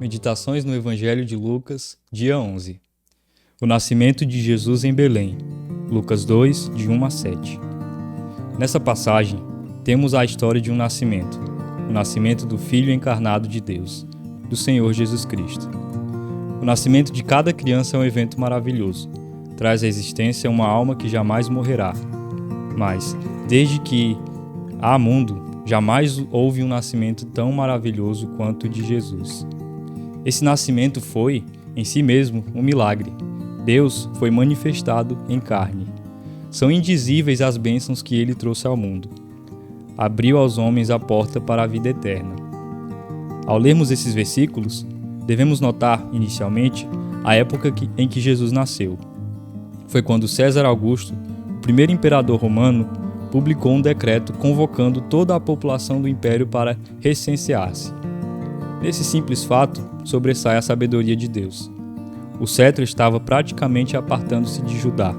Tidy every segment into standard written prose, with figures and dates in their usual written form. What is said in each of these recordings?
Meditações no Evangelho de Lucas, dia 11. O nascimento de Jesus em Belém. Lucas 2, de 1 a 7. Nessa passagem, temos a história de um nascimento, o nascimento do Filho encarnado de Deus, do Senhor Jesus Cristo. O nascimento de cada criança é um evento maravilhoso. Traz à existência uma alma que jamais morrerá. Mas, desde que há mundo, jamais houve um nascimento tão maravilhoso quanto o de Jesus. Esse nascimento foi, em si mesmo, um milagre. Deus foi manifestado em carne. São indizíveis as bênçãos que ele trouxe ao mundo. Abriu aos homens a porta para a vida eterna. Ao lermos esses versículos, devemos notar, inicialmente, a época em que Jesus nasceu. Foi quando César Augusto, o primeiro imperador romano, publicou um decreto convocando toda a população do império para recensear-se. Nesse simples fato, sobressai a sabedoria de Deus. O cetro estava praticamente apartando-se de Judá.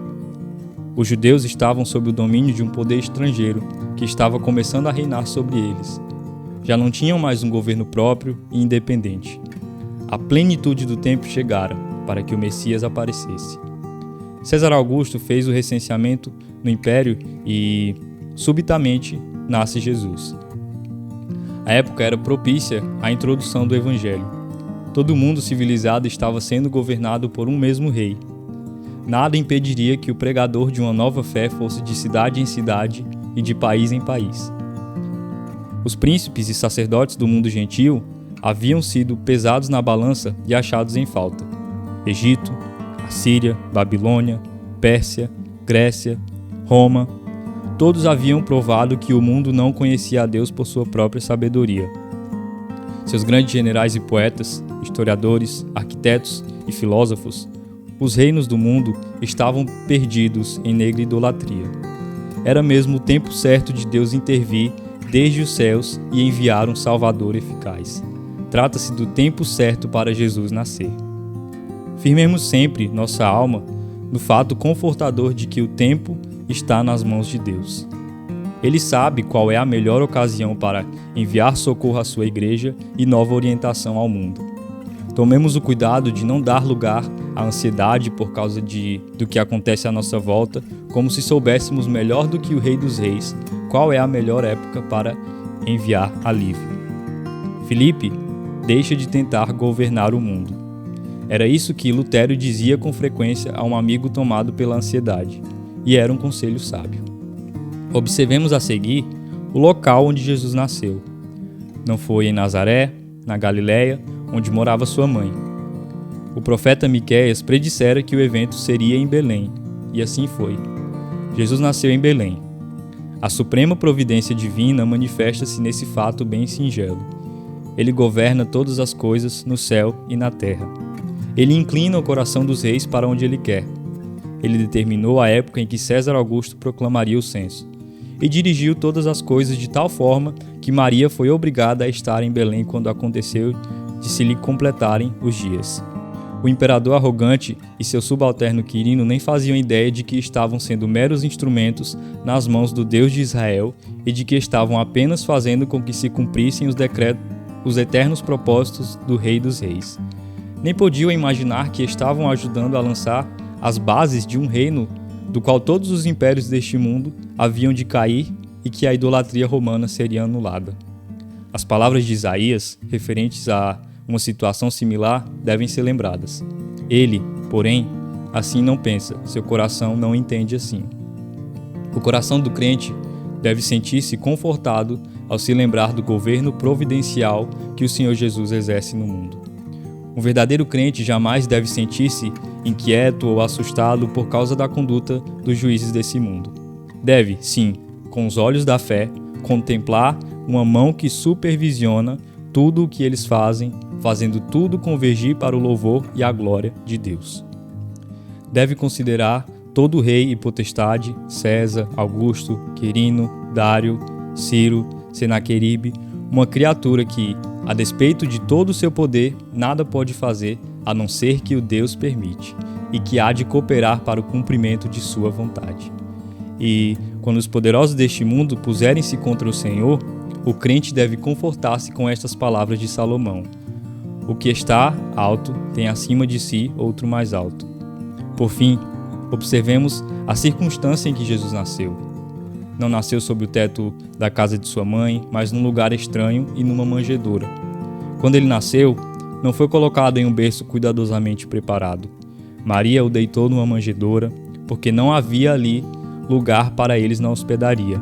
Os judeus estavam sob o domínio de um poder estrangeiro que estava começando a reinar sobre eles. Já não tinham mais um governo próprio e independente. A plenitude do tempo chegara para que o Messias aparecesse. César Augusto fez o recenseamento no império e, subitamente, nasce Jesus. A época era propícia à introdução do Evangelho. Todo mundo civilizado estava sendo governado por um mesmo rei. Nada impediria que o pregador de uma nova fé fosse de cidade em cidade e de país em país. Os príncipes e sacerdotes do mundo gentil haviam sido pesados na balança e achados em falta. Egito, Assíria, Babilônia, Pérsia, Grécia, Roma, todos haviam provado que o mundo não conhecia a Deus por sua própria sabedoria. Seus grandes generais e poetas, historiadores, arquitetos e filósofos, os reinos do mundo estavam perdidos em negra idolatria. Era mesmo o tempo certo de Deus intervir desde os céus e enviar um Salvador eficaz. Trata-se do tempo certo para Jesus nascer. Firmemos sempre nossa alma no fato confortador de que o tempo está nas mãos de Deus. Ele sabe qual é a melhor ocasião para enviar socorro à sua igreja e nova orientação ao mundo. Tomemos o cuidado de não dar lugar à ansiedade por causa do que acontece à nossa volta, como se soubéssemos melhor do que o Rei dos Reis qual é a melhor época para enviar alívio. Filipe deixa de tentar governar o mundo. Era isso que Lutero dizia com frequência a um amigo tomado pela ansiedade, e era um conselho sábio. Observemos a seguir o local onde Jesus nasceu. Não foi em Nazaré, na Galiléia, onde morava sua mãe. O profeta Miqueias predissera que o evento seria em Belém, e assim foi. Jesus nasceu em Belém. A suprema providência divina manifesta-se nesse fato bem singelo. Ele governa todas as coisas no céu e na terra. Ele inclina o coração dos reis para onde ele quer. Ele determinou a época em que César Augusto proclamaria o censo, e dirigiu todas as coisas de tal forma que Maria foi obrigada a estar em Belém quando aconteceu de se lhe completarem os dias. O imperador arrogante e seu subalterno Quirino nem faziam ideia de que estavam sendo meros instrumentos nas mãos do Deus de Israel e de que estavam apenas fazendo com que se cumprissem os eternos propósitos do Rei dos Reis. Nem podiam imaginar que estavam ajudando a lançar as bases de um reino do qual todos os impérios deste mundo haviam de cair e que a idolatria romana seria anulada. As palavras de Isaías, referentes a uma situação similar, devem ser lembradas. Ele, porém, assim não pensa, seu coração não entende assim. O coração do crente deve sentir-se confortado ao se lembrar do governo providencial que o Senhor Jesus exerce no mundo. Um verdadeiro crente jamais deve sentir-se inquieto ou assustado por causa da conduta dos juízes desse mundo. Deve, sim, com os olhos da fé, contemplar uma mão que supervisiona tudo o que eles fazem, fazendo tudo convergir para o louvor e a glória de Deus. Deve considerar todo rei e potestade, César, Augusto, Quirino, Dário, Ciro, Senaqueribe, uma criatura que, a despeito de todo o seu poder, nada pode fazer a não ser que o Deus permite, e que há de cooperar para o cumprimento de sua vontade. E, quando os poderosos deste mundo puserem-se contra o Senhor, o crente deve confortar-se com estas palavras de Salomão: O que está alto tem acima de si outro mais alto. Por fim, observemos a circunstância em que Jesus nasceu. Não nasceu sob o teto da casa de sua mãe, mas num lugar estranho e numa manjedoura. Quando ele nasceu, não foi colocado em um berço cuidadosamente preparado. Maria o deitou numa manjedoura, porque não havia ali lugar para eles na hospedaria.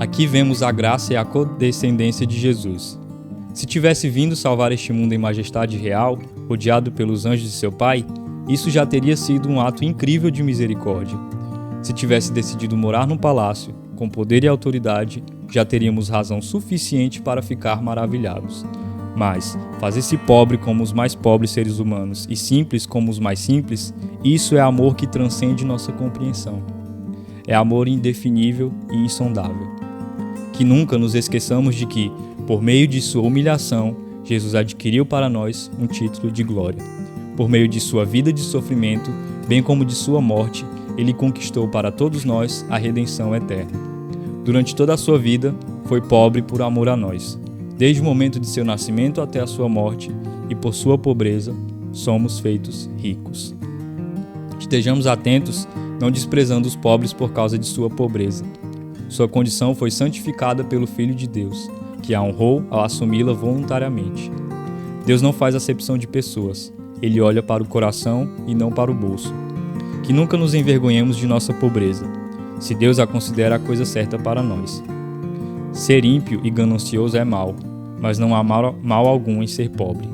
Aqui vemos a graça e a condescendência de Jesus. Se tivesse vindo salvar este mundo em majestade real, rodeado pelos anjos de seu Pai, isso já teria sido um ato incrível de misericórdia. Se tivesse decidido morar num palácio, com poder e autoridade, já teríamos razão suficiente para ficar maravilhados. Mas fazer-se pobre como os mais pobres seres humanos e simples como os mais simples, isso é amor que transcende nossa compreensão. É amor indefinível e insondável. Que nunca nos esqueçamos de que, por meio de sua humilhação, Jesus adquiriu para nós um título de glória. Por meio de sua vida de sofrimento, bem como de sua morte, ele conquistou para todos nós a redenção eterna. Durante toda a sua vida, foi pobre por amor a nós. Desde o momento de seu nascimento até a sua morte, e por sua pobreza, somos feitos ricos. Estejamos atentos, não desprezando os pobres por causa de sua pobreza. Sua condição foi santificada pelo Filho de Deus, que a honrou ao assumi-la voluntariamente. Deus não faz acepção de pessoas. Ele olha para o coração e não para o bolso. Que nunca nos envergonhemos de nossa pobreza, se Deus a considera a coisa certa para nós. Ser ímpio e ganancioso é mal, mas não há mal algum em ser pobre.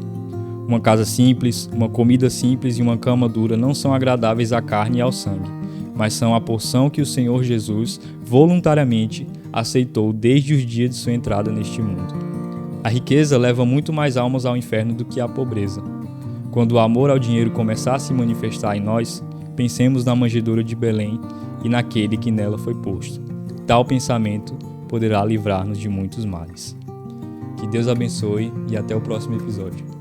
Uma casa simples, uma comida simples e uma cama dura não são agradáveis à carne e ao sangue, mas são a porção que o Senhor Jesus voluntariamente aceitou desde os dias de sua entrada neste mundo. A riqueza leva muito mais almas ao inferno do que a pobreza. Quando o amor ao dinheiro começar a se manifestar em nós, pensemos na manjedoura de Belém e naquele que nela foi posto. Tal pensamento poderá livrar-nos de muitos males. Que Deus abençoe e até o próximo episódio.